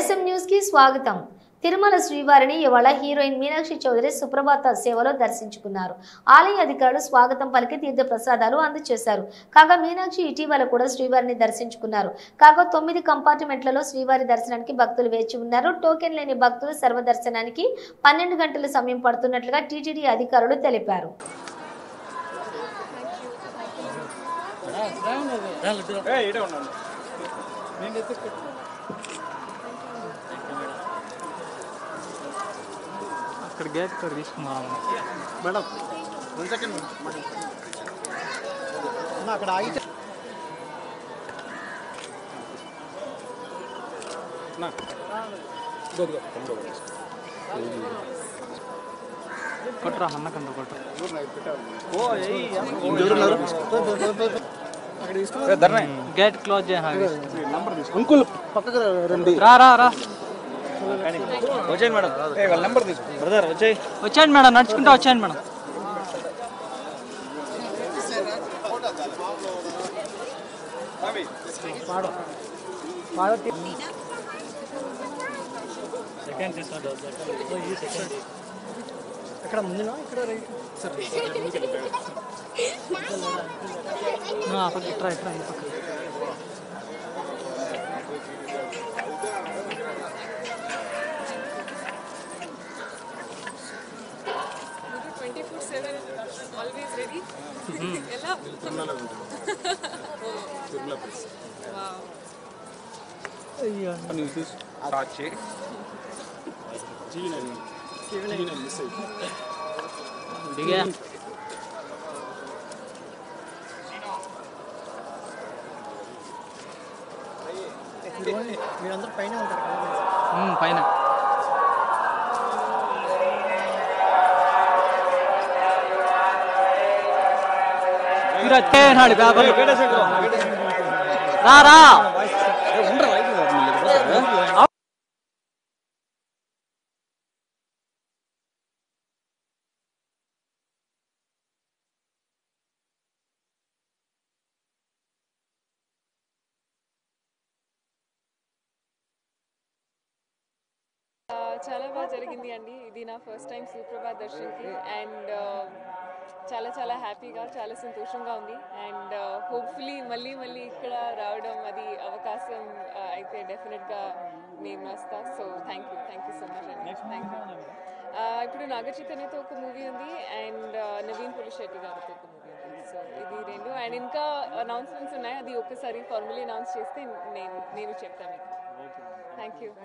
YSM news కి స్వాగతం. తిరుమల శ్రీవారిని ఇవాళ హీరోయిన్ మీనాక్షి చౌదరి సుప్రభాత సేవలో దర్శించుకున్నారు. ఆలయ అధికారులు స్వాగతం పలికి తీర్థ ప్రసాదాలు అందజేశారు. కాగా మీనాక్షి ఇటీవల కూడా శ్రీవారిని దర్శించుకున్నారు. కాగా 9 కంపార్ట్మెంట్లలో శ్రీవారి దర్శనానికి భక్తులు వేచి ఉన్నారు. టోకెన్ లేని భక్తులు సర్వదర్శనానికి 12 గంటల సమయం పడుతున్నట్లుగా టీటీడీ అధికారులు తెలిపారు. అక్కడ గేట్ ఇక్కడ తీసుకున్నాం మేడం. 1 సెకండ్ అక్కడ ఆగితే కొట్టరా అన్నకంత కొట్టరా గేట్ క్లోజ్ చేయాలి. అంకుల్ పక్కకు రండి. రా రా రా వచ్చేయండి మేడం. వాళ్ళ నెంబర్ తీసుకో బ్రదర్. వచ్చేయండి మేడం, నడుచుకుంటా వచ్చేయండి మేడం. ఎక్కడ ముందునా ఇక్కడ రైట్ ఇట్రా ఇట్రా ఈ పక్క. Always ready. Ella. Wow. అయ్యో సాచి దిగా మీరందరూ పైన ఉంటారు పైన. రా చాలా బాగా జరిగింది అండి. ఇది నా ఫస్ట్ టైం సుప్రభాత్ దర్శన్కి అండ్ చాలా చాలా హ్యాపీగా చాలా సంతోషంగా ఉంది. అండ్ హోప్ఫుల్లీ మళ్ళీ ఇక్కడ రావడం అది అవకాశం అయితే డెఫినెట్గా నేను వస్తా. So thank you so much అండి. Thank you. ఇప్పుడు నాగ చైతన్యతో ఒక మూవీ ఉంది అండ్ నవీన్ పులిశెట్టి గారితో ఒక మూవీ ఉంది. సో ఇది 2 అండ్ ఇంకా అనౌన్స్మెంట్స్ ఉన్నాయి. అది ఒక్కసారి ఫార్మలీ అనౌన్స్ చేస్తే నేను చెప్తాను మీకు. Thank you.